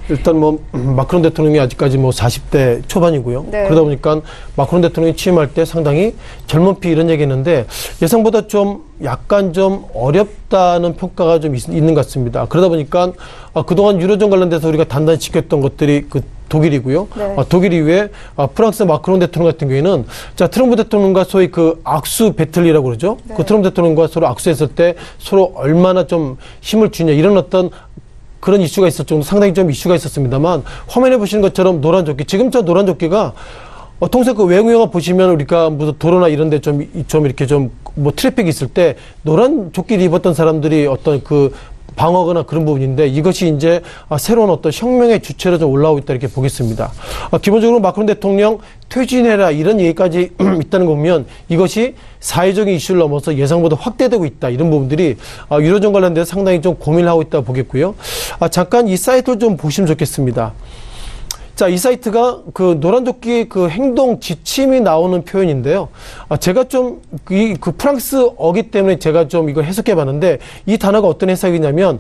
일단 마크롱 대통령이 아직까지 40대 초반이고요. 네. 그러다 보니까 마크롱 대통령이 취임할 때 상당히 젊은 피 이런 얘기했는데 예상보다 좀 약간 좀 어렵다는 평가가 좀 있는 것 같습니다. 그러다 보니까 그동안 유로존 관련돼서 우리가 단단히 지켰던 것들이 그 독일이고요. 네. 독일 이후에 프랑스 마크롱 대통령 같은 경우에는 자 트럼프 대통령과 소위 그 악수 배틀이라고 그러죠. 네. 그 트럼프 대통령과 서로 악수했을 때 서로 얼마나 좀 힘을 주냐 이런 어떤 그런 이슈가 있었을 정도 상당히 좀 이슈가 있었습니다만 화면에 보시는 것처럼 노란 조끼 지금 저 노란 조끼가 통상 그 외국 영화 보시면 우리가 무슨 도로나 이런 데 좀 이렇게 좀 트래픽이 있을 때 노란 조끼를 입었던 사람들이 어떤 그 방어거나 그런 부분인데 이것이 이제 새로운 어떤 혁명의 주체로 좀 올라오고 있다 이렇게 보겠습니다. 기본적으로 마크롱 대통령 퇴진해라 이런 얘기까지 있다는 거 보면 이것이 사회적인 이슈를 넘어서 예상보다 확대되고 있다 이런 부분들이 유로존 관련돼서 상당히 좀 고민을 하고 있다고 보겠고요. 잠깐 이 사이트를 좀 보시면 좋겠습니다. 자, 이 사이트가 그 노란조끼 그 행동 지침이 나오는 표현인데요. 제가 좀 그 프랑스어기 때문에 제가 좀 이걸 해석해 봤는데 이 단어가 어떤 해석이냐면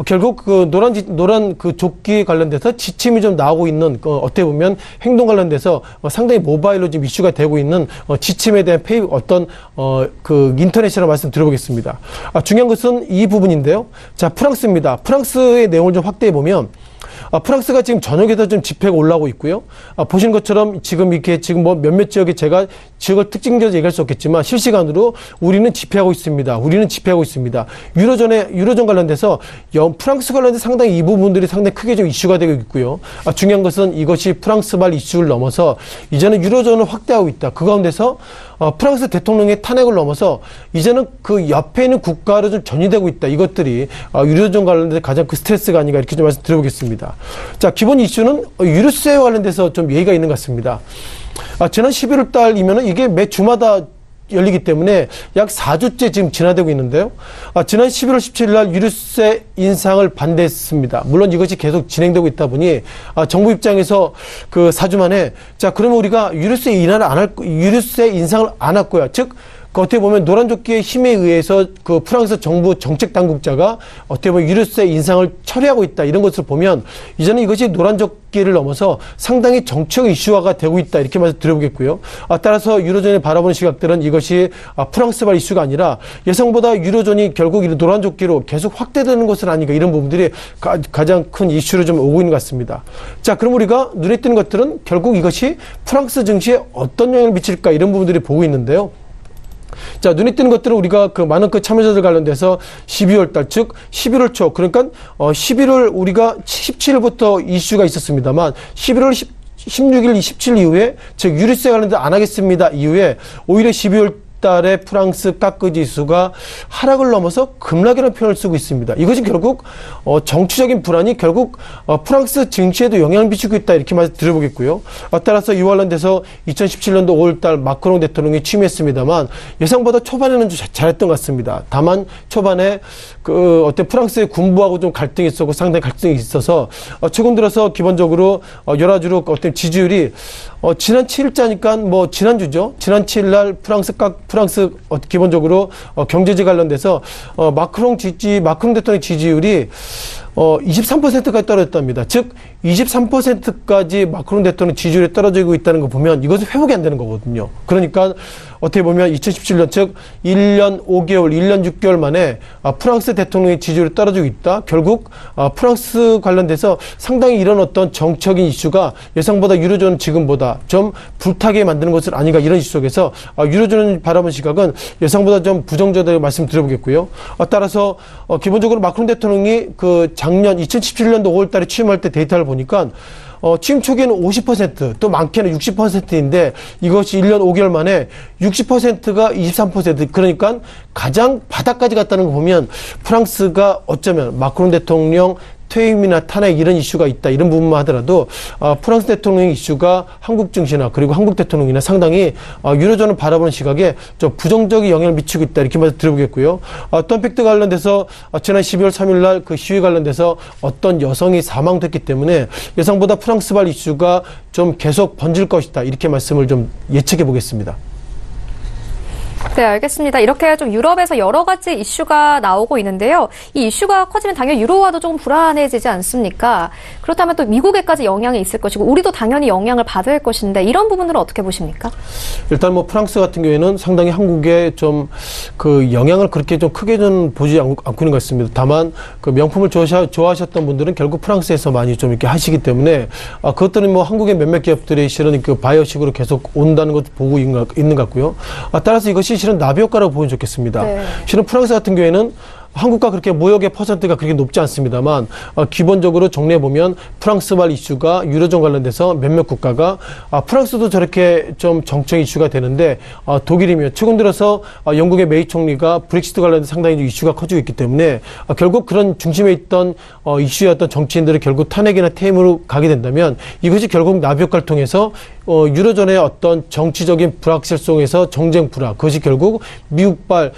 결국 그 노란 그 조끼에 관련돼서 지침이 좀 나오고 있는 어떻게 보면 행동 관련돼서 상당히 모바일로 지금 이슈가 되고 있는 지침에 대한 그 인터넷이라고 말씀 드려보겠습니다. 중요한 것은 이 부분인데요. 자, 프랑스입니다. 프랑스의 내용을 좀 확대해 보면 프랑스가 지금 전역에서 좀 집회가 올라오고 있고요. 보시는 것처럼 지금 이렇게 지금 몇몇 지역에 제가 지역을 특징적으로 얘기할 수 없겠지만 실시간으로 우리는 집회하고 있습니다. 우리는 집회하고 있습니다. 유로존 관련돼서 프랑스 관련돼서 상당히 이 부분들이 상당히 크게 좀 이슈가 되고 있고요. 중요한 것은 이것이 프랑스발 이슈를 넘어서 이제는 유로존을 확대하고 있다. 그 가운데서 프랑스 대통령의 탄핵을 넘어서 이제는 그 옆에 있는 국가로 좀 전이되고 있다. 이것들이 유로존 관련돼서 가장 그 스트레스가 아닌가 이렇게 좀 말씀드려보겠습니다. 자, 기본 이슈는 유류세와 관련돼서 좀 예의가 있는 것 같습니다. 지난 11월 달이면은 이게 매 주마다 열리기 때문에 약 4주째 지금 진행되고 있는데요. 지난 11월 17일 날 유류세 인상을 반대했습니다. 물론 이것이 계속 진행되고 있다 보니 정부 입장에서 그 4주 만에 자 그러면 우리가 유류세 인상을 안 할 거야. 즉 그 어떻게 보면 노란조끼의 힘에 의해서 그 프랑스 정부 정책 당국자가 어떻게 보면 유류세 인상을 처리하고 있다 이런 것을 보면 이제는 이것이 노란조끼를 넘어서 상당히 정치적 이슈화가 되고 있다 이렇게 말씀드려보겠고요. 따라서 유로존이 바라보는 시각들은 이것이 프랑스발 이슈가 아니라 예상보다 유로존이 결국 이 노란조끼로 계속 확대되는 것은 아닌가 이런 부분들이 가장 큰 이슈로 좀 오고 있는 것 같습니다. 자, 그럼 우리가 눈에 띄는 것들은 결국 이것이 프랑스 증시에 어떤 영향을 미칠까 이런 부분들이 보고 있는데요. 자, 눈에 띄는 것들은 우리가 그 많은 그 참여자들 관련돼서 12월 달, 즉 11월 초, 그러니까 11월 우리가 17일부터 이슈가 있었습니다만 11월 16일, 27일 이후에 즉 유류세 관련돼서 안 하겠습니다 이후에 오히려 12월 달에 프랑스 까크 지수가 하락을 넘어서 급락이라는 표현을 쓰고 있습니다. 이것이 결국 정치적인 불안이 결국 프랑스 증시에도 영향을 미치고 있다 이렇게 말씀드려보겠고요. 따라서 이와 관련돼서 2017년도 5월달 마크롱 대통령이 취임했습니다만 예상보다 초반에는 좀 잘했던 것 같습니다. 다만 초반에 그 어때 프랑스의 군부하고 좀 갈등이 있었고 상당히 갈등이 있어서 최근 들어서 기본적으로 여러 가지로 어떤 지지율이 지난 7일자니까 뭐 지난주죠. 지난 7일날 프랑스 기본적으로 경제지 관련돼서 마크롱 대통령 지지율이 23%까지 떨어졌답니다. 즉 23%까지 마크롱 대통령 지지율이 떨어지고 있다는 거 보면 이것은 회복이 안 되는 거거든요. 그러니까 어떻게 보면 2017년 즉 1년 5개월, 1년 6개월 만에 프랑스 대통령의 지지율이 떨어지고 있다. 결국 프랑스 관련돼서 상당히 이런 어떤 정적인 이슈가 예상보다 유로존은 지금보다 좀 불타게 만드는 것은 아닌가 이런 이슈 속에서 유로존을 바라본 시각은 예상보다 좀 부정적이라고 말씀드려보겠고요. 따라서 기본적으로 마크롱 대통령이 그 작년 2017년도 5월 달에 취임할 때 데이터를 보니까 취임 초기에는 50%, 또 많게는 60%인데 이것이 1년 5개월 만에 60%가 23%, 그러니까 가장 바닥까지 갔다는 거 보면 프랑스가 어쩌면 마크롱 대통령 퇴임이나 탄핵 이런 이슈가 있다 이런 부분만 하더라도 프랑스 대통령 이슈가 한국 증시나 그리고 한국 대통령이나 상당히 유로존을 바라보는 시각에 좀 부정적인 영향을 미치고 있다 이렇게 말씀 드려보겠고요. 어떤 팩트 관련돼서 지난 12월 3일 날 그 시위 관련돼서 어떤 여성이 사망됐기 때문에 예상보다 프랑스발 이슈가 좀 계속 번질 것이다 이렇게 말씀을 좀 예측해 보겠습니다. 네, 알겠습니다. 이렇게 좀 유럽에서 여러 가지 이슈가 나오고 있는데요. 이 이슈가 커지면 당연히 유로화도 조금 불안해지지 않습니까? 그렇다면 또 미국에까지 영향이 있을 것이고 우리도 당연히 영향을 받을 것인데 이런 부분들은 어떻게 보십니까? 일단 뭐 프랑스 같은 경우에는 상당히 한국에 좀 그 영향을 그렇게 좀 크게 좀 보지 않고 있는 것 같습니다. 다만 그 명품을 좋아하셨던 분들은 결국 프랑스에서 많이 좀 이렇게 하시기 때문에 그것들은 뭐 한국의 몇몇 기업들이 실은 그 바이오식으로 계속 온다는 것도 보고 있는 것 같고요. 따라서 이것이 실은 나비 효과라고 보면 좋겠습니다. 네. 실은 프랑스 같은 경우에는 한국과 그렇게 무역의 퍼센트가 그렇게 높지 않습니다만 기본적으로 정리해보면 프랑스발 이슈가 유로존 관련돼서 몇몇 국가가 프랑스도 저렇게 좀 정책 이슈가 되는데 독일이며 최근 들어서 영국의 메이 총리가 브렉시트 관련해서 상당히 이슈가 커지고 있기 때문에 결국 그런 중심에 있던 이슈였던 정치인들이 결국 탄핵이나 퇴임으로 가게 된다면 이것이 결국 나비 효과를 통해서 유로존의 어떤 정치적인 불확실성에서 정쟁 불화, 그것이 결국 미국발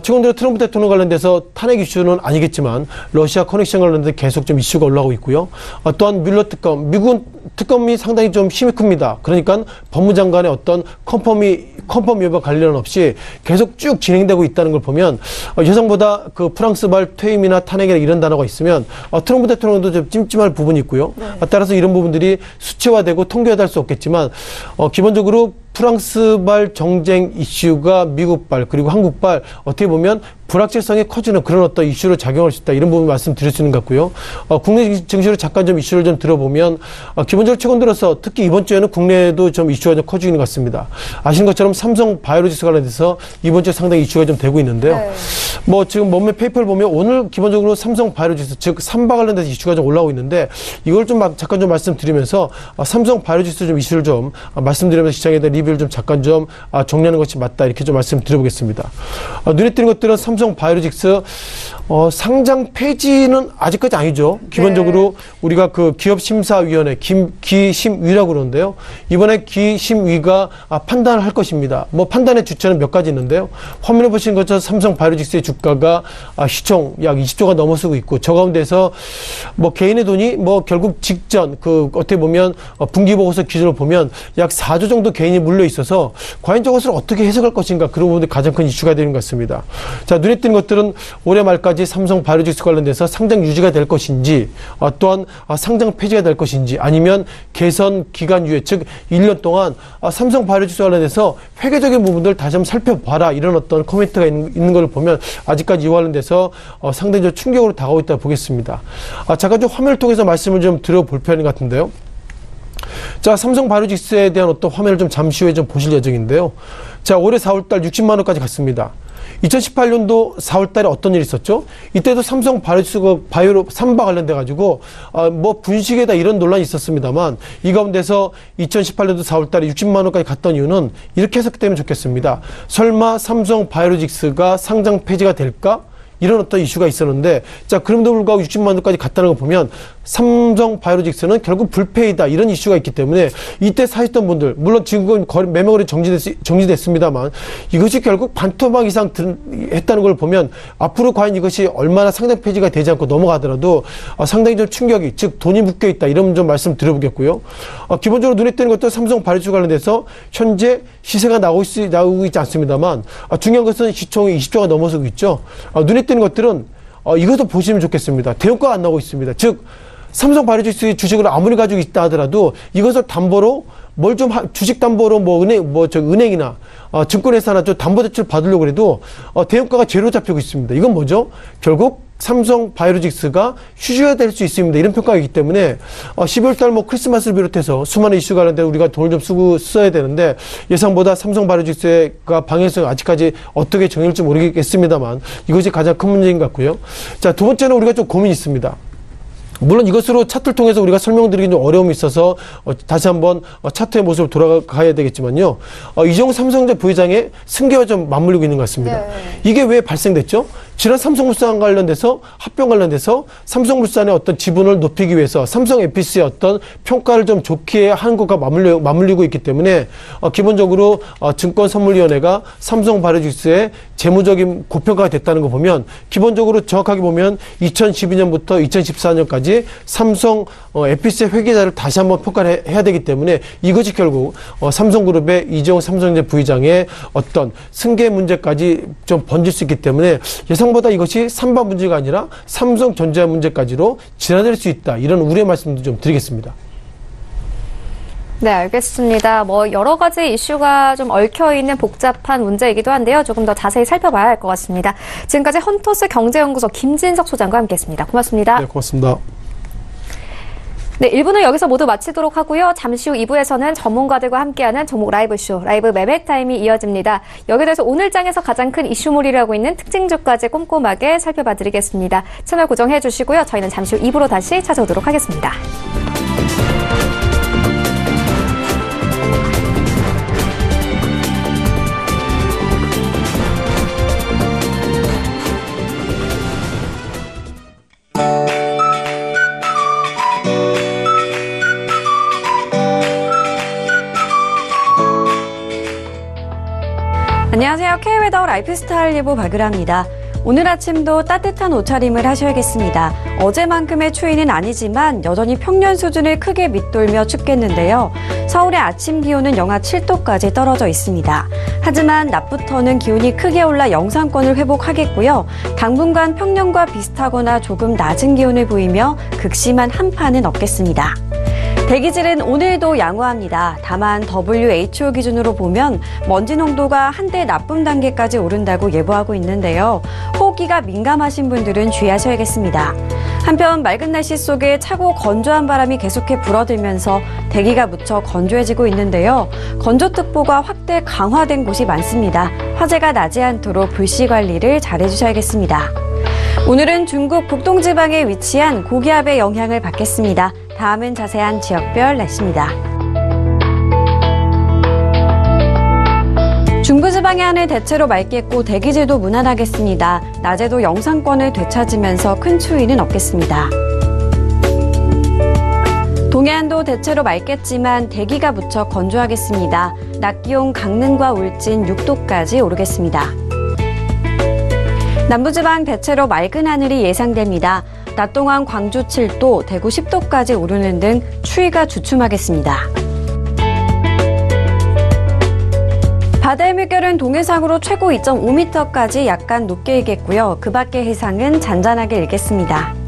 최근 들어 트럼프 대통령 관련돼서 탄핵 이슈는 아니겠지만 러시아 커넥션 관련돼서 계속 좀 이슈가 올라오고 있고요. 또한 뮬러 특검, 미국은 특검이 상당히 좀 힘이 큽니다. 그러니까 법무장관의 어떤 컨펌 여부 관련 없이 계속 쭉 진행되고 있다는 걸 보면 예상보다 그 프랑스발 퇴임이나 탄핵이나 이런 단어가 있으면 트럼프 대통령도 좀 찜찜할 부분이 있고요. 네. 따라서 이런 부분들이 수치화되고 통계화될 수 없겠지만 기본적으로 프랑스발 정쟁 이슈가 미국발 그리고 한국발 어떻게 보면 불확실성이 커지는 그런 어떤 이슈로 작용할 수 있다. 이런 부분 말씀드릴 수 있는 것 같고요. 국내 증시로 잠깐 좀 이슈를 좀 들어보면 기본적으로 최근 들어서 특히 이번 주에는 국내에도 좀 이슈가 좀 커지는 것 같습니다. 아시는 것처럼 삼성 바이오로직스 관련돼서 이번 주에 상당히 이슈가 좀 되고 있는데요. 네. 뭐 지금 몇몇 페이퍼를 보면 오늘 기본적으로 삼성 바이오로직스 즉 삼바 관련돼서 이슈가 좀 올라오고 있는데 이걸 좀 잠깐 좀 말씀드리면서 삼성 바이오로직스 좀 이슈를 좀 말씀드리면서 시장에 대한 리뷰를 좀 잠깐 좀 정리하는 것이 맞다 이렇게 좀 말씀드려보겠습니다. 눈에 띄는 것들은 삼성 바이오로직스 상장 폐지는 아직까지 아니죠. 기본적으로 네. 우리가 그 기업심사위원회 기심위라고 그러는데요. 이번에 기심위가 판단을 할 것입니다. 뭐 판단의 주체는 몇 가지 있는데요. 화면에 보시는 것처럼 삼성 바이오로직스의 주가가 시총 약 20조가 넘어서고 있고, 저 가운데서 뭐 개인의 돈이 뭐 결국 직전 어떻게 보면 분기보고서 기준으로 보면 약 4조 정도 개인이 물려 있어서 과연 저것을 어떻게 해석할 것인가, 그런 부분이 가장 큰 이슈가 되는 것 같습니다. 자, 눈에 띄는 것들은 올해 말까지 삼성 바이오로직스 관련돼서 상장 유지가 될 것인지, 또한 상장 폐지가 될 것인지, 아니면 개선 기간 유예, 즉 1년 동안 삼성 바이오로직스 관련해서 회계적인 부분들 다시 한번 살펴봐라, 이런 어떤 코멘트가 있는 걸 보면 아직까지 이 관련돼서 상대적으로 충격으로 다가오고 있다 보겠습니다. 잠깐 좀 화면을 통해서 말씀을 좀 드려볼 필요한 것 같은데요. 자, 삼성 바이오로직스에 대한 어떤 화면을 좀 잠시 후에 좀 보실 예정인데요. 자, 올해 4월달 60만 원까지 갔습니다. 2018년도 4월달에 어떤 일이 있었죠? 이때도 삼성 바이오로직스가 바이오로 삼바 관련돼가지고 뭐 분식에다 이런 논란이 있었습니다만, 이 가운데서 2018년도 4월달에 60만 원까지 갔던 이유는 이렇게 해석되면 좋겠습니다. 설마 삼성 바이오로직스가 상장 폐지가 될까? 이런 어떤 이슈가 있었는데, 자, 그럼에도 불구하고 60만 원까지 갔다는 거 보면 삼성 바이오로직스는 결국 불패이다, 이런 이슈가 있기 때문에 이때 사셨던 분들, 물론 지금은 매매거래 정지됐습니다만 이것이 결국 반토막 이상 했다는 걸 보면 앞으로 과연 이것이 얼마나 상장 폐지가 되지 않고 넘어가더라도 상당히 좀 충격이, 즉 돈이 묶여 있다, 이런 좀 말씀 드려보겠고요. 기본적으로 눈에 띄는 것도 삼성 바이오로직스 관련돼서 현재 시세가 나오고 있지 않습니다만, 중요한 것은 시총이 20조가 넘어서고 있죠. 눈에 띄는 것들은 이것도 보시면 좋겠습니다. 대형가가 안 나오고 있습니다. 즉 삼성 바이오로직스의 주식을 아무리 가지고 있다 하더라도 이것을 담보로 뭘 좀 주식 담보로 은행이나 증권회사나 좀 담보대출 받으려고 해도 대형가가 제로 잡히고 있습니다. 이건 뭐죠? 결국 삼성 바이오로직스가 휴지가 될 수 있습니다, 이런 평가이기 때문에 12월달 뭐 크리스마스를 비롯해서 수많은 이슈가 있는데 우리가 돈을 좀 써야 되는데, 예상보다 삼성 바이오로직스가 방향성이 아직까지 어떻게 정해질지 모르겠습니다만 이것이 가장 큰 문제인 것 같고요. 자, 두 번째는 우리가 좀 고민이 있습니다. 물론 이것으로 차트를 통해서 우리가 설명드리기 좀 어려움이 있어서 다시 한번 차트의 모습으로 돌아가야 되겠지만요. 이종우 삼성전자 부회장의 승계와 좀 맞물리고 있는 것 같습니다. 네. 이게 왜 발생됐죠? 지난 삼성물산 관련돼서 합병 관련돼서 삼성물산의 어떤 지분을 높이기 위해서 삼성 FPC의 어떤 평가를 좀 좋게 하는 것과 맞물리고 있기 때문에 기본적으로 증권선물위원회가 삼성 바이오로직스의 재무적인 고평가가 됐다는 거 보면, 기본적으로 정확하게 보면 2012년부터 2014년까지 삼성 FPC의 회계자를 다시 한번 평가를 해야 되기 때문에 이것이 결국 삼성그룹의 이종우 삼성전자 부회장의 어떤 승계 문제까지 좀 번질 수 있기 때문에 예상보다 이것이 삼바 문제가 아니라 삼성전자 문제까지로 진화될 수 있다, 이런 우려의 말씀도 좀 드리겠습니다. 네, 알겠습니다. 뭐 여러 가지 이슈가 좀 얽혀있는 복잡한 문제이기도 한데요. 조금 더 자세히 살펴봐야 할 것 같습니다. 지금까지 헌터스 경제연구소 김진석 소장과 함께했습니다. 고맙습니다. 네, 고맙습니다. 네, 1부는 여기서 모두 마치도록 하고요. 잠시 후 2부에서는 전문가들과 함께하는 종목 라이브쇼, 라이브 매매타임이 이어집니다. 여기에 대해서 오늘 장에서 가장 큰 이슈몰이를 하고 있는 특징주까지 꼼꼼하게 살펴봐 드리겠습니다. 채널 고정해 주시고요. 저희는 잠시 후 2부로 다시 찾아오도록 하겠습니다. 안녕하세요. K웨더 라이프스타일 예보 박유라입니다. 오늘 아침도 따뜻한 옷차림을 하셔야겠습니다. 어제만큼의 추위는 아니지만 여전히 평년 수준을 크게 밑돌며 춥겠는데요. 서울의 아침 기온은 영하 7도까지 떨어져 있습니다. 하지만 낮부터는 기온이 크게 올라 영상권을 회복하겠고요. 당분간 평년과 비슷하거나 조금 낮은 기온을 보이며 극심한 한파는 없겠습니다. 대기질은 오늘도 양호합니다. 다만 WHO 기준으로 보면 먼지 농도가 한때 나쁨 단계까지 오른다고 예보하고 있는데요. 호흡기가 민감하신 분들은 주의하셔야겠습니다. 한편 맑은 날씨 속에 차고 건조한 바람이 계속해 불어들면서 대기가 무척 건조해지고 있는데요. 건조특보가 확대 강화된 곳이 많습니다. 화재가 나지 않도록 불씨 관리를 잘해주셔야겠습니다. 오늘은 중국 북동지방에 위치한 고기압의 영향을 받겠습니다. 다음은 자세한 지역별 날씨입니다. 중부지방의 하늘 대체로 맑겠고 대기질도 무난하겠습니다. 낮에도 영상권을 되찾으면서 큰 추위는 없겠습니다. 동해안도 대체로 맑겠지만 대기가 무척 건조하겠습니다. 낮 기온 강릉과 울진 6도까지 오르겠습니다. 남부지방 대체로 맑은 하늘이 예상됩니다. 낮 동안 광주 7도, 대구 10도까지 오르는 등 추위가 주춤하겠습니다. 바다의 물결은 동해상으로 최고 2.5m까지 약간 높게 일겠고요. 그 밖의 해상은 잔잔하게 일겠습니다.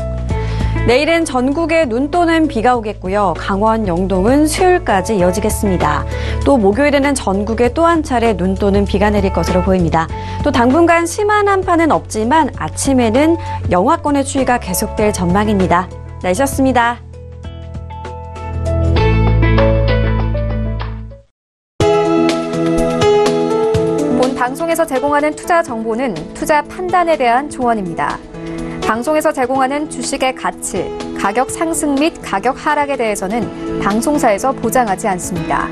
내일은 전국에 눈 또는 비가 오겠고요. 강원, 영동은 수요일까지 이어지겠습니다. 또 목요일에는 전국에 또 한 차례 눈 또는 비가 내릴 것으로 보입니다. 또 당분간 심한 한파는 없지만 아침에는 영하권의 추위가 계속될 전망입니다. 날씨였습니다. 본 방송에서 제공하는 투자 정보는 투자 판단에 대한 조언입니다. 방송에서 제공하는 주식의 가치, 가격 상승 및 가격 하락에 대해서는 방송사에서 보장하지 않습니다.